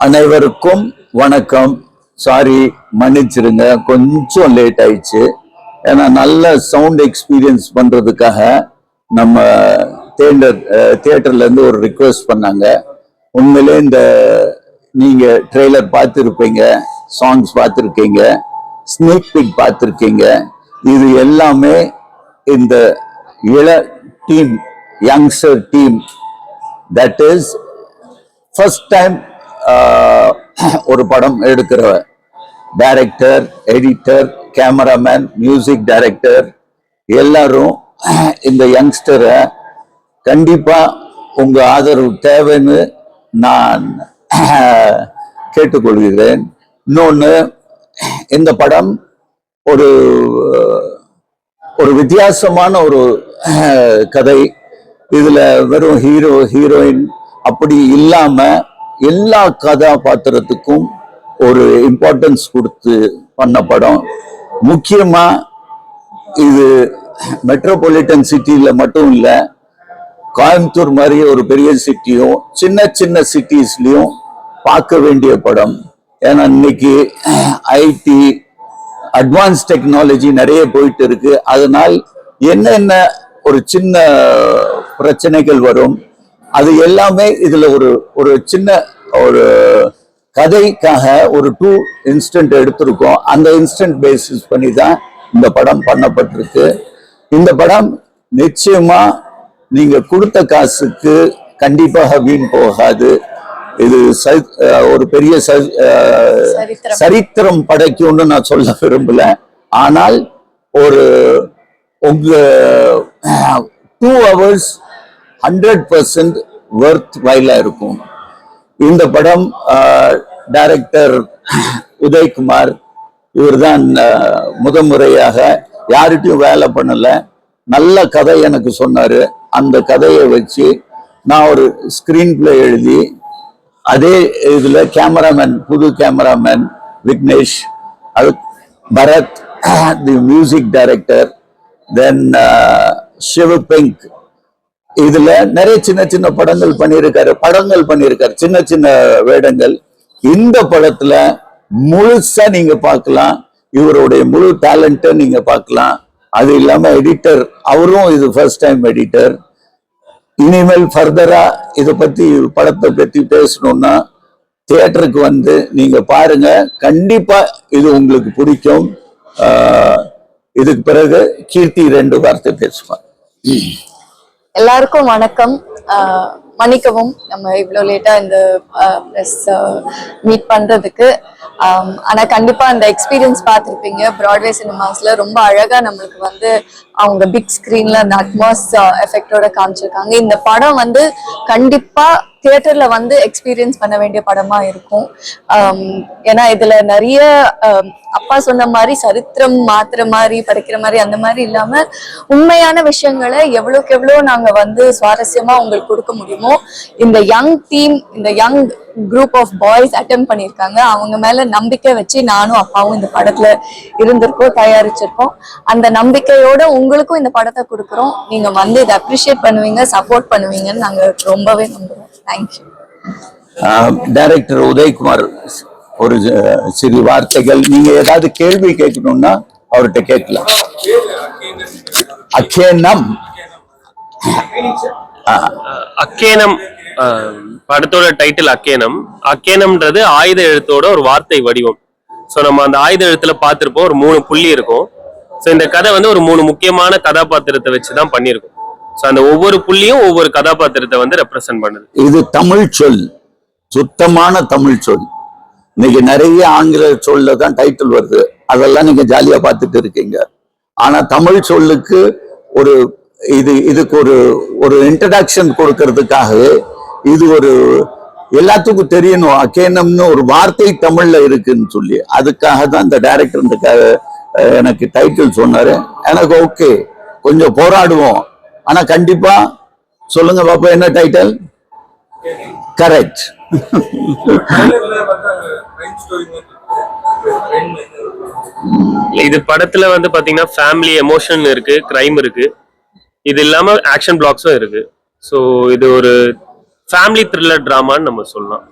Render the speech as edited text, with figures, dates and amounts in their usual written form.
அனைவருக்கும் வணக்கம். சாரி, மன்னிச்சிருங்க, கொஞ்சம் லேட் ஆயிடுச்சு. ஏன்னா நல்ல சவுண்ட் எக்ஸ்பீரியன்ஸ் பண்றதுக்காக நம்ம தியேட்டர்ல இருந்து ஒரு ரிக்வெஸ்ட் பண்ணாங்க. உண்மையிலே நீங்க ட்ரெய்லர் பார்த்துருப்பீங்க, சாங்ஸ் பார்த்துருக்கீங்க, ஸ்னீக் பிக் பார்த்துருக்கீங்க. இது எல்லாமே இந்த இள team, youngster team, that is first time ஒரு படம் எடுக்கிற director, editor, cameraman, music director எல்லாரும் இந்த யங்ஸ்டரை கண்டிப்பா உங்க ஆதரவு தேவைன்னு நான் கேட்டுக்கொள்கிறேன். இன்னொன்னு, இந்த படம் ஒரு ஒரு வித்தியாசமான ஒரு கதை. இதுல வெறும் ஹீரோ ஹீரோயின் அப்படி இல்லாம எல்லா கதாபாத்திரத்துக்கும் ஒரு இம்பார்ட்டன்ஸ் கொடுத்து பண்ண படம். முக்கியமா இது மெட்ரோபாலிட்டன் சிட்டியில மட்டும் இல்ல, கோயம்புத்தூர் மாதிரி ஒரு பெரிய சிட்டியும் சின்ன சின்ன சிட்டிஸ்லயும் பார்க்க வேண்டிய படம். ஏன்னா இன்னைக்கு ஐடி அட்வான்ஸ் டெக்னாலஜி நிறைய போயிட்டு இருக்கு. அதனால் என்னென்ன ஒரு சின்ன பிரச்சனைகள் வரும், அது எல்லாமே இதுல ஒரு சின்ன ஒரு கதைக்காக ஒரு 2 இன்ஸ்டன்ட் எடுத்திருக்கோம். அந்த இன்ஸ்டன்ட் பேசிஸ் பண்ணி தான் இந்த படம் பண்ணப்பட்டிருக்கு. இந்த படம் நிச்சயமா நீங்க கொடுத்த காசுக்கு கண்டிப்பாக வீண் போகாது. இது ஒரு பெரிய சரித்திரம் படைக்கும்னு நான் சொல்ல விரும்பல. ஆனால் ஒரு உங்க 2 hours 100% வொர்த் வைலா இருக்கும். இந்த படம் டைரக்டர் உதய்குமார், இவர் தான் முதன்முறையாக, யார்கிட்டையும் வேலை பண்ணல, நல்ல கதை எனக்கு சொன்னாரு. அந்த கதையை வச்சு நான் ஒரு ஸ்கிரீன் பிளே எழுதி, அதே இதுல கேமராமேன், புது கேமராமேன் விக்னேஷ், அது பரத் தி மியூசிக் டைரக்டர், தென் சிவபிங்க். இதுல நிறைய சின்ன சின்ன படங்கள் பண்ணியிருக்காரு, சின்ன சின்ன வேடங்கள். இந்த படத்துல முழுசா நீங்க பார்க்கலாம், இவருடைய முழு டேலண்ட்டை நீங்க பார்க்கலாம். அது இல்லாம எடிட்டர், அவரும் இது ஃபர்ஸ்ட் டைம் எடிட்டர். இனிமேல் ஃபர்தரா இதை பத்தி, படத்தை பத்தி பேசணும்னா தியேட்டருக்கு வந்து நீங்க பாருங்க, கண்டிப்பா இது உங்களுக்கு பிடிக்கும். இதுக்கு பிறகு கீர்த்தி 2 வார்த்தை பேசுவாங்க. எல்லாருக்கும் வணக்கம். மன்னிக்கவும் நம்ம இவ்வளோ லேட்டா இந்த ப்ரெஸ் மீட் பண்றதுக்கு. ஆனா கண்டிப்பா அந்த எக்ஸ்பீரியன்ஸ் பார்த்துருப்பீங்க. பிராட்வே சினிமாஸ்ல ரொம்ப அழகா நம்மளுக்கு வந்து அவங்க பிக் ஸ்கிரீன்ல அந்த அட்மாஸ் எஃபெக்டோட காமிச்சிருக்காங்க. இந்த படம் வந்து கண்டிப்பா தியேட்டர்ல வந்து எக்ஸ்பீரியன்ஸ் பண்ண வேண்டிய படமா இருக்கும். ஏன்னா இதுல நிறைய அப்பா சொன்ன மாதிரி சரித்திரம் மாத்துற மாதிரி, படிக்கிற மாதிரி அந்த மாதிரி இல்லாம உண்மையான விஷயங்களை எவ்வளவுக்கு எவ்வளவு நாங்க வந்து சுவாரஸ்யமா உங்களுக்கு கொடுக்க முடியுமோ இந்த யங் டீம், இந்த young group of boys attempt பண்ணியிருக்காங்க. அவங்க மேல நம்பிக்கை வச்சு நானும் அப்பாவும் இந்த படத்துல இருந்திருக்கோம், தயாரிச்சிருக்கோம். அந்த நம்பிக்கையோட உங்களுக்கும் இந்த படத்தை கொடுக்குறோம். நீங்க வந்து இதை அப்ரிஷியேட் பண்ணுவீங்க, சப்போர்ட் பண்ணுவீங்கன்னு நாங்க ரொம்பவே நம்புறோம். தேங்க்யூ. டைரக்டர் உதய்குமார், ஒரு சிறு வார்த்தைகள். நீங்க ஏதாவது கேள்வி கேட்கணும்னா அவர்கிட்ட கேட்கலாம். அக்கேனம் அக்கேனம் படத்தோட டைட்டில் அக்கேனம். அக்கேனம்ன்றது ஆயுத எழுத்தோட ஒரு வார்த்தை வடிவம். ஸோ நம்ம அந்த ஆயுத எழுத்துல பார்த்துருப்போம், ஒரு 3 புள்ளி இருக்கும். ஸோ இந்த கதை வந்து ஒரு 3 முக்கியமான கதாபாத்திரத்தை வச்சுதான் பண்ணியிருக்கோம். ஸோ அந்த ஒவ்வொரு புள்ளியும் ஒவ்வொரு கதாபாத்திரத்தை வந்து ரெப்ரசென்ட் பண்ணுது. இது தமிழ் சொல், சுத்தமான தமிழ் சொல். இன்னைக்கு நிறைய ஆங்கில சொல்ல தான் டைட்டில் வருது, அதெல்லாம் நீங்க ஜாலியா பார்த்துட்டு இருக்கீங்க. ஆனா தமிழ் சொல்லுக்கு ஒரு இதுக்கு ஒரு இன்ட்ரடக்ஷன் கொடுக்கறதுக்காகவே, இது ஒரு எல்லாத்துக்கும் தெரியணும் அக்கேனம்னு ஒரு வார்த்தை தமிழ்ல இருக்குன்னு சொல்லி, அதுக்காக தான் இந்த டைரக்டர் எனக்கு டைட்டில் சொன்னாரு. எனக்கு ஓகே, கொஞ்சம் போராடுவோம், ஆனா கண்டிப்பா சொல்லுங்க பாப்பா, என்ன டைட்டில்? கரெக்ட். இது படத்துல வந்து பாத்தீங்கன்னா ஃபேமிலி எமோஷன் இருக்கு, கிரைம் இருக்கு, இது இல்லாம ஆக்ஷன் பிளாக்ஸும் இருக்கு. ஸோ இது ஒரு ஃபேமிலி த்ரில்லர் டிராமான்னு நம்ம சொல்லலாம்.